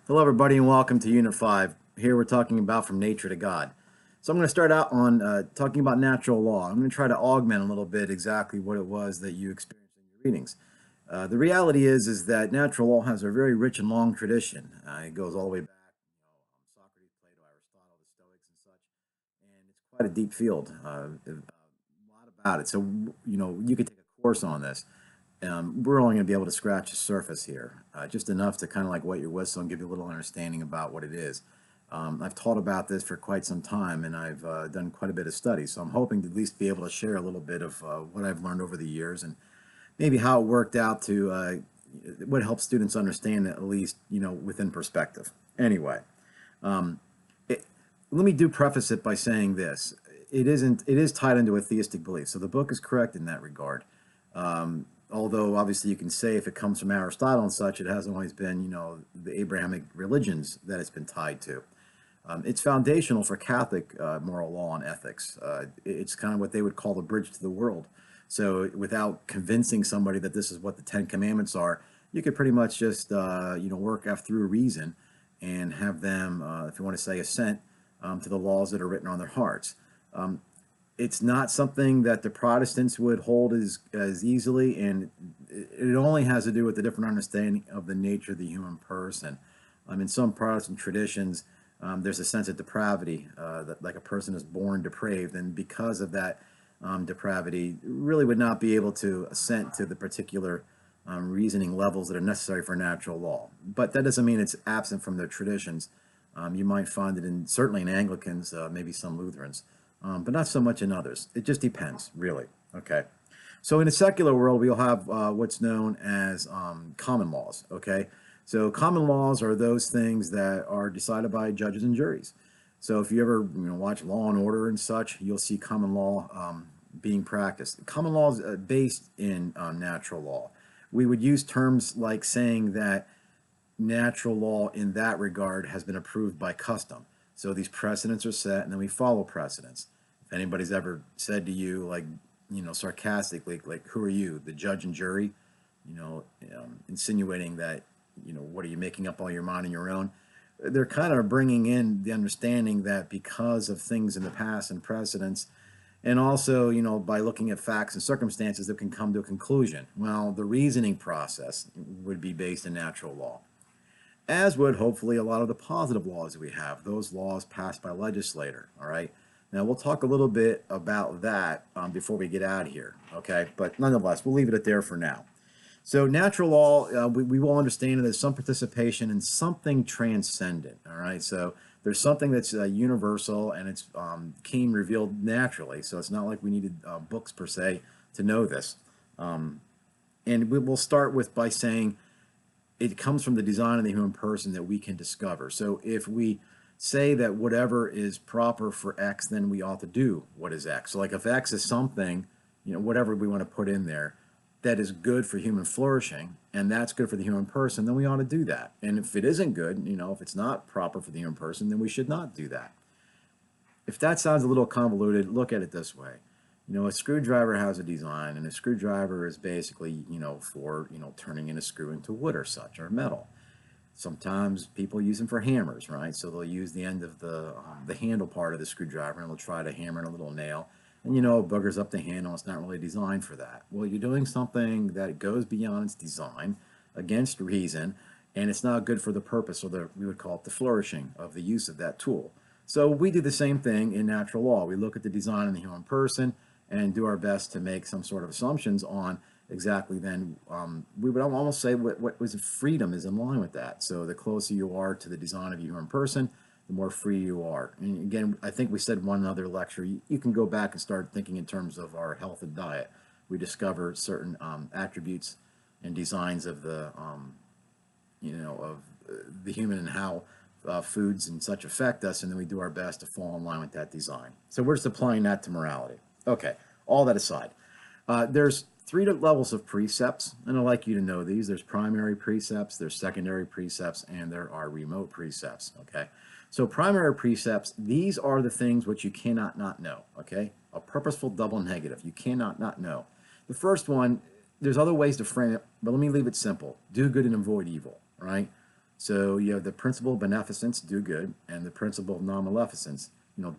Hello, everybody, and welcome to Unit 5. Here we're talking about from nature to God. So I'm going to start out on talking about natural law. I'm going to try to augment a little bit exactly what it was that you experienced in your readings. The reality is that natural law has a very rich and long tradition. It goes all the way back, Socrates, Plato, Aristotle, the Stoics, and such, and it's quite a deep field. A lot about it. So you could take a course on this. We're only going to be able to scratch the surface here, just enough to kind of like wet your whistle and give you a little understanding about what it is. I've taught about this for quite some time, and I've done quite a bit of study, so I'm hoping to at least be able to share a little bit of what I've learned over the years and maybe how it worked out to what helps students understand it, at least, within perspective. Anyway, um, it, let me preface it by saying this. It is tied into a theistic belief, so the book is correct in that regard. Although obviously you can say if it comes from Aristotle and such, it hasn't always been, the Abrahamic religions that it's been tied to. It's foundational for Catholic moral law and ethics. It's kind of what they would call the bridge to the world. So without convincing somebody that this is what the Ten Commandments are, you could pretty much just, work through reason and have them, if you want to say, assent to the laws that are written on their hearts. Um, it's not something that the Protestants would hold as easily, and it only has to do with the different understanding of the nature of the human person. In some Protestant traditions, there's a sense of depravity, that like a person is born depraved, and because of that depravity, really would not be able to assent to the particular reasoning levels that are necessary for natural law. But that doesn't mean it's absent from their traditions. You might find it certainly in Anglicans, maybe some Lutherans, but not so much in others. It just depends, really. Okay. So in a secular world, we'll have what's known as common laws. Okay. So common laws are those things that are decided by judges and juries. So if you ever watch Law and Order and such, you'll see common law being practiced. Common law is based in natural law. We would use terms like saying that natural law in that regard has been approved by custom. So these precedents are set, and then we follow precedents. If anybody's ever said to you, like, sarcastically, like, who are you, the judge and jury? Insinuating that, what are you making up all your mind on your own? They're kind of bringing in the understanding that because of things in the past and precedents, and also, by looking at facts and circumstances, that can come to a conclusion. Well, the reasoning process would be based in natural law, as would hopefully a lot of the positive laws that we have, those laws passed by legislator. All right. Now we'll talk a little bit about that before we get out of here. Okay. But nonetheless, we'll leave it at there for now. So natural law, we will understand it as some participation in something transcendent. All right. So there's something that's universal, and it's came revealed naturally. So it's not like we needed books per se to know this. And we will start with by saying it comes from the design of the human person that we can discover. So if we say that whatever is proper for X, then we ought to do what is X. So like if X is something, whatever we want to put in there, that is good for human flourishing, and that's good for the human person, then we ought to do that. And if it isn't good, if it's not proper for the human person, then we should not do that. If that sounds a little convoluted, look at it this way. A screwdriver has a design, and a screwdriver is basically, for, turning in a screw into wood or such, or metal. Sometimes people use them for hammers, right? So they'll use the end of the handle part of the screwdriver, and they'll try to hammer in a little nail. And it boogers up the handle. It's not really designed for that. Well, you're doing something that goes beyond its design, against reason, and it's not good for the purpose, or we would call it the flourishing of the use of that tool. So we do the same thing in natural law. We look at the design of the human person and do our best to make some sort of assumptions on exactly then. We would almost say what was freedom is in line with that. So the closer you are to the design of your human person, the more free you are. And again, I think we said one other lecture, you can go back and start thinking in terms of our health and diet. We discover certain attributes and designs of the human, and how foods and such affect us, and then we do our best to fall in line with that design. So we're just applying that to morality. Okay, all that aside, there's three levels of precepts, and I'd like you to know these. There's primary precepts, there's secondary precepts, and there are remote precepts. Okay, so primary precepts, these are the things which you cannot not know. Okay, a purposeful double negative, you cannot not know. The first one, there's other ways to frame it, but let me leave it simple. Do good and avoid evil, right? So you have the principle of beneficence, do good, and the principle of non-maleficence,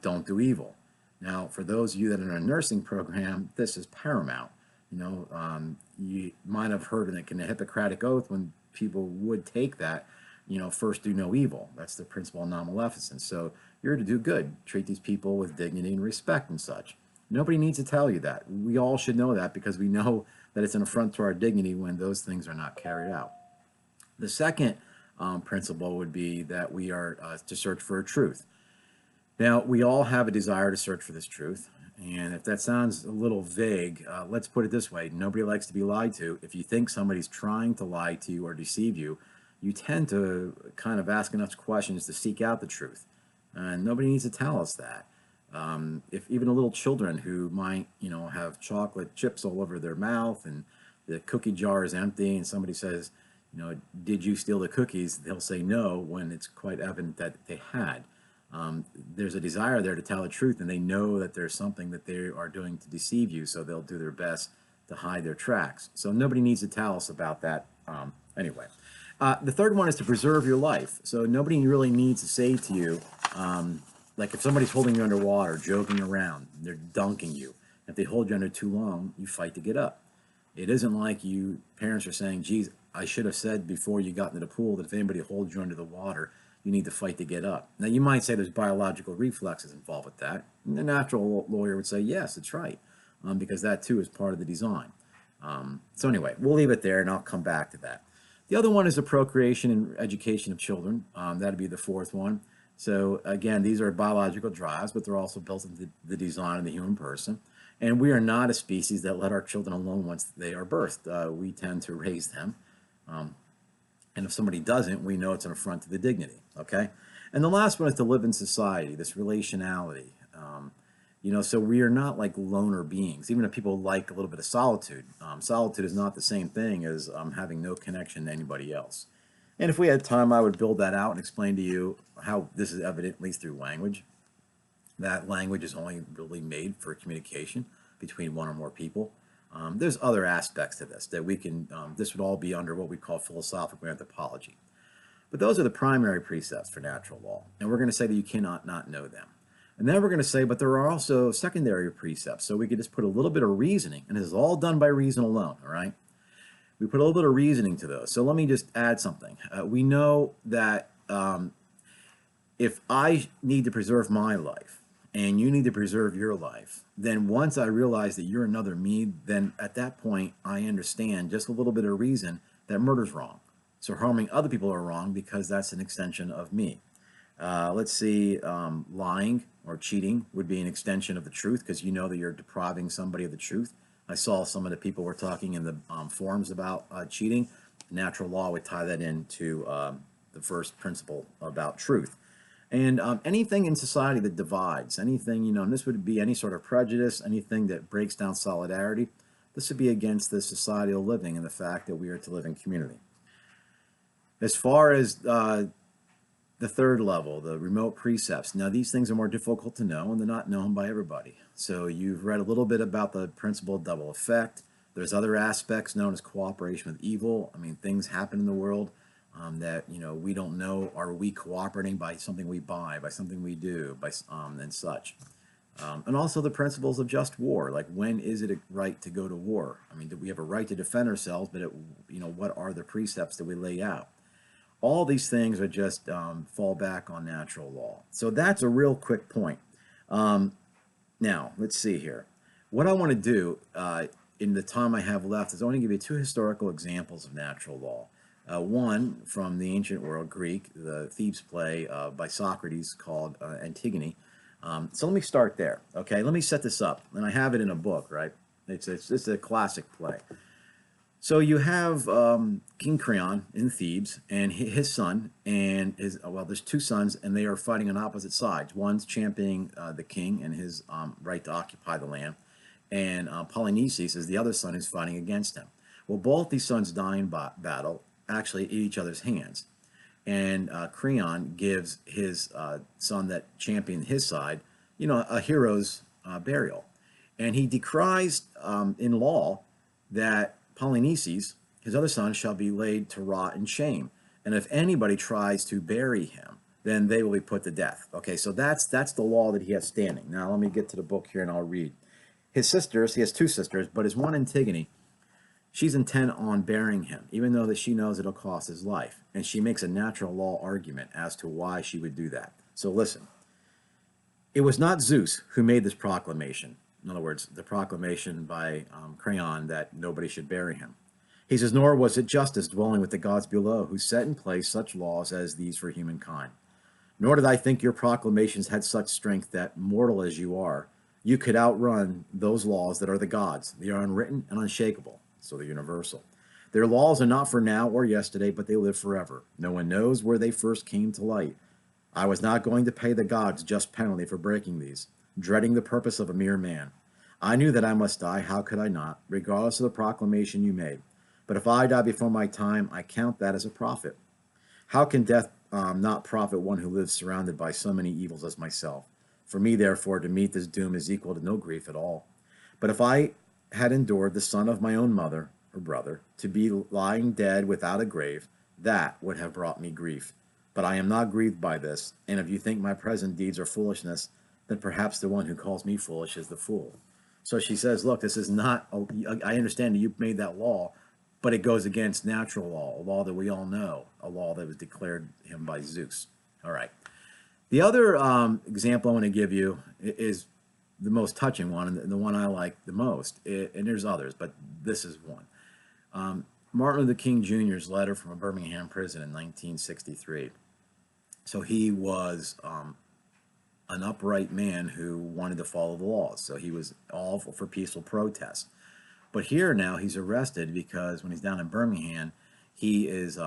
don't do evil. Now, for those of you that are in a nursing program, this is paramount. You might have heard in the Hippocratic Oath when people would take that, first do no evil. That's the principle of non-maleficence. So you're to do good, treat these people with dignity and respect and such. Nobody needs to tell you that. We all should know that because we know that it's an affront to our dignity when those things are not carried out. The second principle would be that we are to search for a truth. Now, we all have a desire to search for this truth. And if that sounds a little vague, let's put it this way. Nobody likes to be lied to. If you think somebody's trying to lie to you or deceive you, you tend to kind of ask enough questions to seek out the truth. And nobody needs to tell us that. If even a little children who might, have chocolate chips all over their mouth and the cookie jar is empty and somebody says, did you steal the cookies? They'll say no when it's quite evident that they had. There's a desire there to tell the truth, and they know that there's something that they are doing to deceive you, so they'll do their best to hide their tracks. So nobody needs to tell us about that anyway. The third one is to preserve your life. So nobody really needs to say to you, like if somebody's holding you underwater, joking around, they're dunking you. If they hold you under too long, you fight to get up. It isn't like you parents are saying, geez, I should have said before you got into the pool that if anybody holds you under the water, you need to fight to get up. Now, you might say there's biological reflexes involved with that. And the natural lawyer would say, yes, it's right, because that too is part of the design. So anyway, we'll leave it there and I'll come back to that. The other one is the procreation and education of children. That'd be the fourth one. So again, these are biological drives, but they're also built into the design of the human person. And we are not a species that let our children alone once they are birthed. We tend to raise them. And if somebody doesn't, we know it's an affront to the dignity, okay? And the last one is to live in society, this relationality. So we are not like loner beings, even if people like a little bit of solitude. Solitude is not the same thing as having no connection to anybody else. And if we had time, I would build that out and explain to you how this is evident, at least through language. That language is only really made for communication between one or more people. There's other aspects to this that we can, this would all be under what we call philosophical anthropology. But those are the primary precepts for natural law. And we're going to say that you cannot not know them. And then we're going to say, but there are also secondary precepts. So we could just put a little bit of reasoning, and this is all done by reason alone, all right? We put a little bit of reasoning to those. So let me just add something. We know that if I need to preserve my life, and you need to preserve your life, then once I realize that you're another me, then at that point I understand just a little bit of reason that murder's wrong. So harming other people are wrong because that's an extension of me. Let's see, lying or cheating would be an extension of the truth because you know that you're depriving somebody of the truth. I saw some of the people were talking in the forums about cheating. Natural law would tie that into the first principle about truth. And anything in society that divides, anything, and this would be any sort of prejudice, anything that breaks down solidarity, this would be against the societal living and the fact that we are to live in community. As far as the third level, the remote precepts, now these things are more difficult to know and they're not known by everybody. So you've read a little bit about the principle of double effect. There's other aspects known as cooperation with evil. I mean, things happen in the world that we don't know. Are we cooperating by something we buy, by something we do, by and such, and also the principles of just war. Like, when is it a right to go to war? I mean, do we have a right to defend ourselves? But what are the precepts that we lay out? All these things are just fall back on natural law. So that's a real quick point. Now let's see here. What I want to do in the time I have left is I want to give you two historical examples of natural law. One from the ancient world, Greek, the Thebes play by Socrates called Antigone. So let me start there, okay? Let me set this up, and I have it in a book, right? It's a classic play. So you have King Creon in Thebes and his son and there's two sons, and they are fighting on opposite sides. One's championing the king and his right to occupy the land, and Polynices is the other son who's fighting against him. Well, both these sons die in battle, actually at each other's hands. And Creon gives his son that championed his side, a hero's burial. And he decries in law that Polynices, his other son, shall be laid to rot in shame. and if anybody tries to bury him, then they will be put to death. Okay, so that's the law that he has standing. Now let me get to the book here and I'll read. His sisters, he has two sisters, but his one Antigone, she's intent on burying him, even though that she knows it'll cost his life. And she makes a natural law argument as to why she would do that. So listen, it was not Zeus who made this proclamation. In other words, the proclamation by Creon that nobody should bury him. He says, nor was it justice dwelling with the gods below who set in place such laws as these for humankind. Nor did I think your proclamations had such strength that, mortal as you are, you could outrun those laws that are the gods. They are unwritten and unshakable, so they're universal. Their laws are not for now or yesterday, but they live forever. No one knows where they first came to light. I was not going to pay the gods just penalty for breaking these, dreading the purpose of a mere man. I knew that I must die, how could I not, regardless of the proclamation you made. But if I die before my time, I count that as a profit. How can death not profit one who lives surrounded by so many evils as myself? For me, therefore, to meet this doom is equal to no grief at all. But if I had endured the son of my own mother or brother to be lying dead without a grave, that would have brought me grief. But I am not grieved by this, and if you think my present deeds are foolishness, then perhaps the one who calls me foolish is the fool. So she says, look, this is not, I understand that you made that law, but it goes against natural law, a law that we all know, a law that was declared him by Zeus. All right. The other example I want to give you is the most touching one, and the one I like the most, and there's others, but this is one. Martin Luther King Jr.'s letter from a Birmingham prison in 1963. So he was an upright man who wanted to follow the laws. So he was all for peaceful protest. But here now he's arrested because when he's down in Birmingham, he is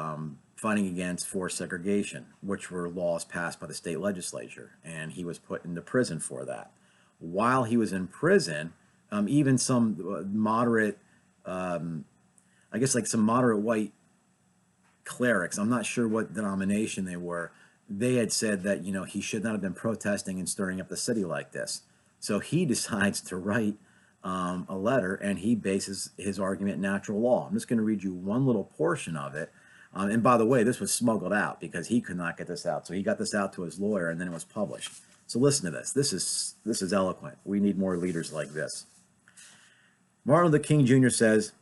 fighting against forced segregation, which were laws passed by the state legislature. And he was put into prison for that. While he was in prison, even some moderate, I guess like some moderate white clerics, I'm not sure what denomination they were, they had said that, you know, he should not have been protesting and stirring up the city like this. So he decides to write a letter, and he bases his argument in natural law. I'm just going to read you one little portion of it. And by the way, this was smuggled out because he could not get this out. So he got this out to his lawyer, and then it was published. So listen to this. This is eloquent. We need more leaders like this. Martin Luther King Jr. says,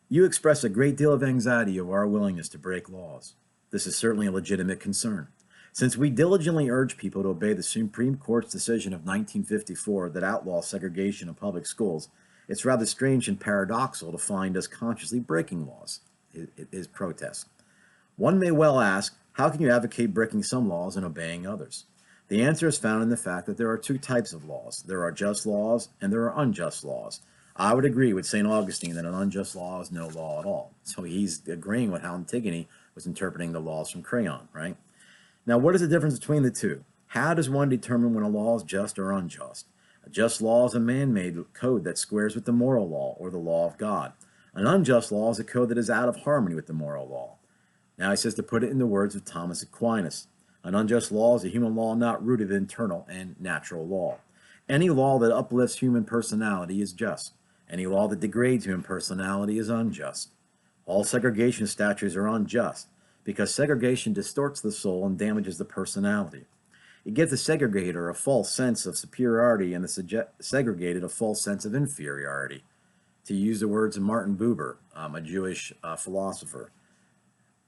"You express a great deal of anxiety over our willingness to break laws. This is certainly a legitimate concern. Since we diligently urge people to obey the Supreme Court's decision of 1954 that outlaws segregation in public schools, it's rather strange and paradoxical to find us consciously breaking laws," his protest. "One may well ask, how can you advocate breaking some laws and obeying others? The answer is found in the fact that there are two types of laws. There are just laws and there are unjust laws. I would agree with St. Augustine that an unjust law is no law at all." So he's agreeing with how Antigone was interpreting the laws from Creon, right? Now, what is the difference between the two? How does one determine when a law is just or unjust? A just law is a man-made code that squares with the moral law or the law of God. An unjust law is a code that is out of harmony with the moral law. Now he says, to put it in the words of Thomas Aquinas, an unjust law is a human law not rooted in internal and natural law. Any law that uplifts human personality is just. Any law that degrades human personality is unjust. All segregation statutes are unjust because segregation distorts the soul and damages the personality. It gives the segregator a false sense of superiority and the segregated a false sense of inferiority. To use the words of Martin Buber, a Jewish philosopher,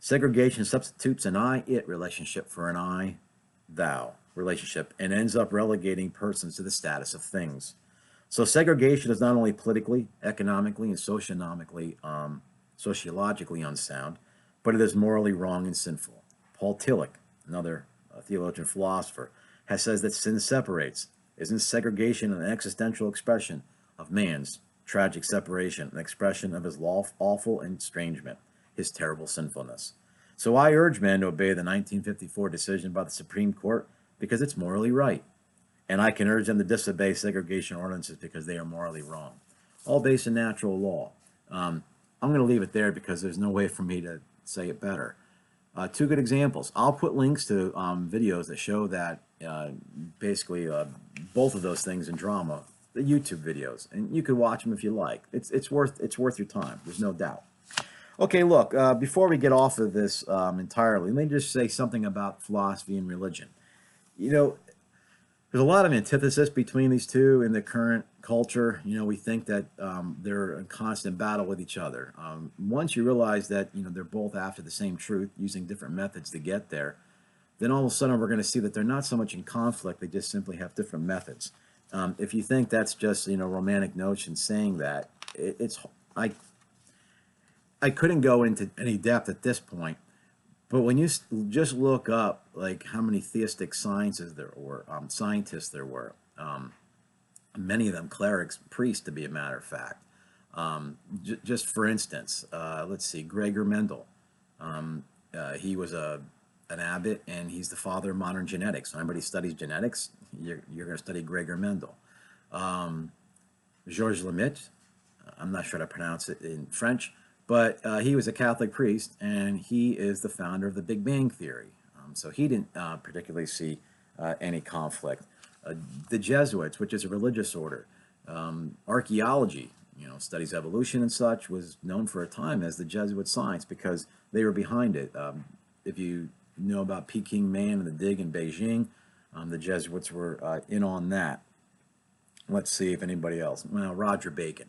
segregation substitutes an I-it relationship for an I-thou relationship and ends up relegating persons to the status of things. So segregation is not only politically, economically, and sociologically unsound, but it is morally wrong and sinful. Paul Tillich, another theologian philosopher, has said that sin separates. Isn't segregation an existential expression of man's tragic separation, an expression of his awful estrangement, his terrible sinfulness? So I urge men to obey the 1954 decision by the Supreme Court because it's morally right. And I can urge them to disobey segregation ordinances because they are morally wrong. All based in natural law. I'm going to leave it there because there's no way for me to say it better. Two good examples. I'll put links to videos that show that basically both of those things in drama, the YouTube videos, and you could watch them if you like. It's worth your time. There's no doubt. Okay, look, before we get off of this entirely, let me just say something about philosophy and religion. You know, there's a lot of antithesis between these two in the current culture. We think that they're in constant battle with each other. Once you realize that, they're both after the same truth, using different methods to get there, then all of a sudden we're going to see that they're not so much in conflict, they just simply have different methods. If you think that's just, romantic notion saying that, I, I couldn't go into any depth at this point, but when you just look up like how many theistic sciences there were, scientists there were, many of them clerics, priests, to be a matter of fact. Just for instance, let's see, Gregor Mendel. He was an abbot, and he's the father of modern genetics. So anybody studies genetics, you're going to study Gregor Mendel. Georges Lemaitre, I'm not sure how to pronounce it in French, but he was a Catholic priest, and he is the founder of the Big Bang Theory. So he didn't particularly see any conflict. The Jesuits, which is a religious order, archaeology, studies evolution and such, was known for a time as the Jesuit science because they were behind it. If you know about Peking Man and the dig in Beijing, the Jesuits were in on that. Let's see if anybody else. Well, Roger Bacon.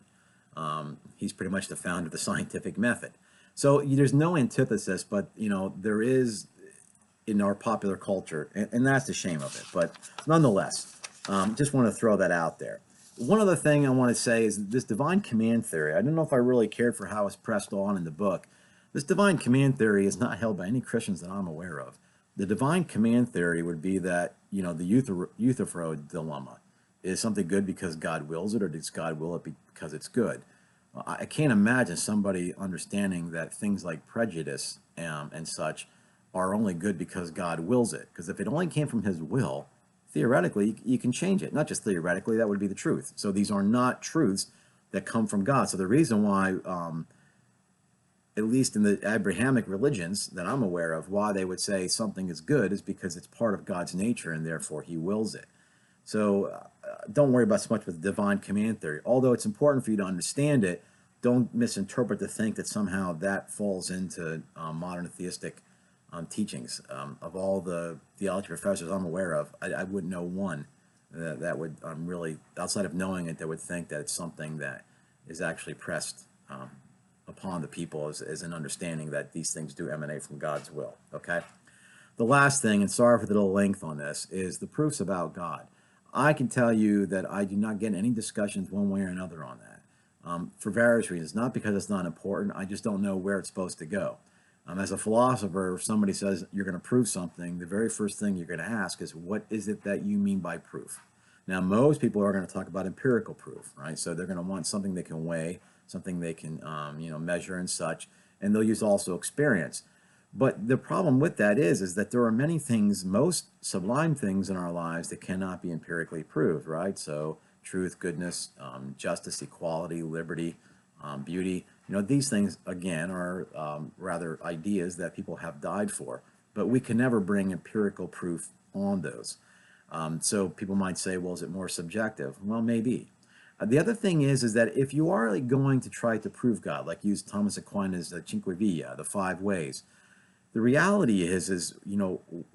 He's pretty much the founder of the scientific method. So there's no antithesis, but there is in our popular culture, and that's the shame of it. But nonetheless, just want to throw that out there. One other thing I want to say is this divine command theory. I don't know if I really cared for how it's pressed on in the book. This divine command theory is not held by any Christians that I'm aware of. The divine command theory would be that, the Euthyphro dilemma. Is something good because God wills it, or does God will it because it's good? I can't imagine somebody understanding that things like prejudice and such are only good because God wills it. Because if it only came from his will, theoretically, you can change it. Not just theoretically, that would be the truth. So these are not truths that come from God. So the reason why, at least in the Abrahamic religions that I'm aware of, why they would say something is good is because it's part of God's nature and therefore he wills it. So don't worry about so much with divine command theory. Although it's important for you to understand it, don't misinterpret to think that somehow that falls into modern theistic teachings. Of all the theology professors I'm aware of, I wouldn't know one that would really, outside of knowing it, that would think that it's something that is actually pressed upon the people as an understanding that these things do emanate from God's will. Okay? The last thing, and sorry for the little length on this, is the proofs about God. I can tell you that I do not get any discussions one way or another on that for various reasons. Not because it's not important, I just don't know where it's supposed to go. As a philosopher, if somebody says you're going to prove something, the very first thing you're going to ask is, what is it that you mean by proof? Now, most people are going to talk about empirical proof, right? So they're going to want something they can weigh, something they can measure and such, and they'll use also experience. But the problem with that is that there are many things, most sublime things in our lives that cannot be empirically proved, right? So truth, goodness, justice, equality, liberty, beauty. These things, again, are rather ideas that people have died for, but we can never bring empirical proof on those. So people might say, well, is it more subjective? Well, maybe. The other thing is that if you are going to try to prove God, like use Thomas Aquinas' Cinque Via, the 5 ways, the reality is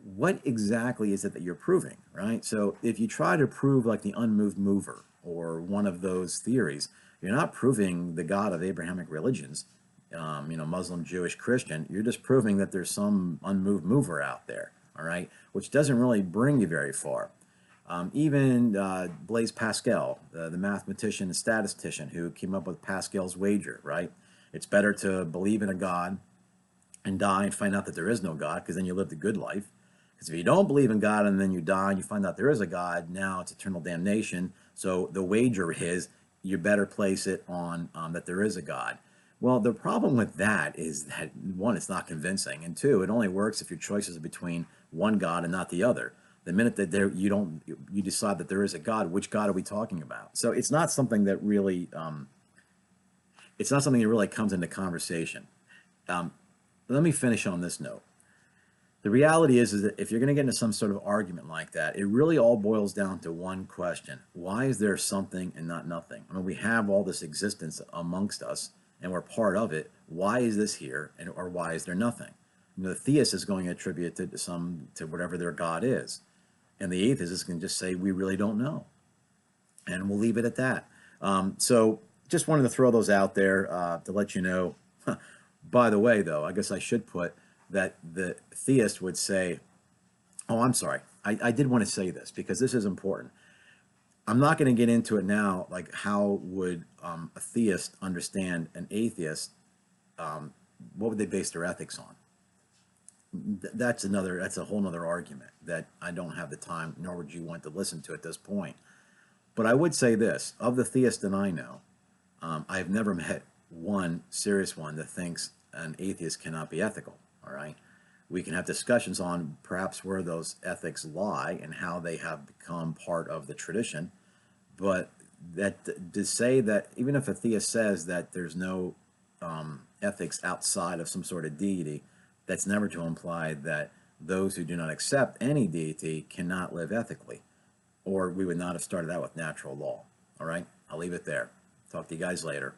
what exactly is it that you're proving, right? So if you try to prove like the unmoved mover or one of those theories, you're not proving the God of Abrahamic religions, Muslim, Jewish, Christian. You're just proving that there's some unmoved mover out there, all right, which doesn't really bring you very far. Even Blaise Pascal, the mathematician and statistician who came up with Pascal's wager, right? It's better to believe in a God and die and find out that there is no God, because then you live the good life. Because if you don't believe in God and then you die and you find out there is a God, now it's eternal damnation. So the wager is you better place it on that there is a God. Well, the problem with that is that, one, it's not convincing, and two, it only works if your choice is between one God and not the other. The minute that you decide that there is a God, which God are we talking about? So it's not something that really comes into conversation. Let me finish on this note. The reality is that if you're going to get into some sort of argument like that, it really all boils down to one question. Why is there something and not nothing? I mean, we have all this existence amongst us, and we're part of it, why is this here, and or why is there nothing? The theist is going to attribute it to whatever their God is, and the atheist is going to just say we really don't know, and we'll leave it at that. So just wanted to throw those out there to let you know. By the way, though, I guess I should put that the theist would say, oh, I'm sorry, I did want to say this because this is important. I'm not going to get into it now, like how would a theist understand an atheist? What would they base their ethics on? That's a whole nother argument that I don't have the time, nor would you want to listen to at this point. But I would say this, of the theists that I know, I've never met one serious one that thinks an atheist cannot be ethical, all right? We can have discussions on perhaps where those ethics lie and how they have become part of the tradition, but that to say that even if a theist says that there's no ethics outside of some sort of deity, that's never to imply that those who do not accept any deity cannot live ethically, or we would not have started out with natural law. All right, I'll leave it there. Talk to you guys later.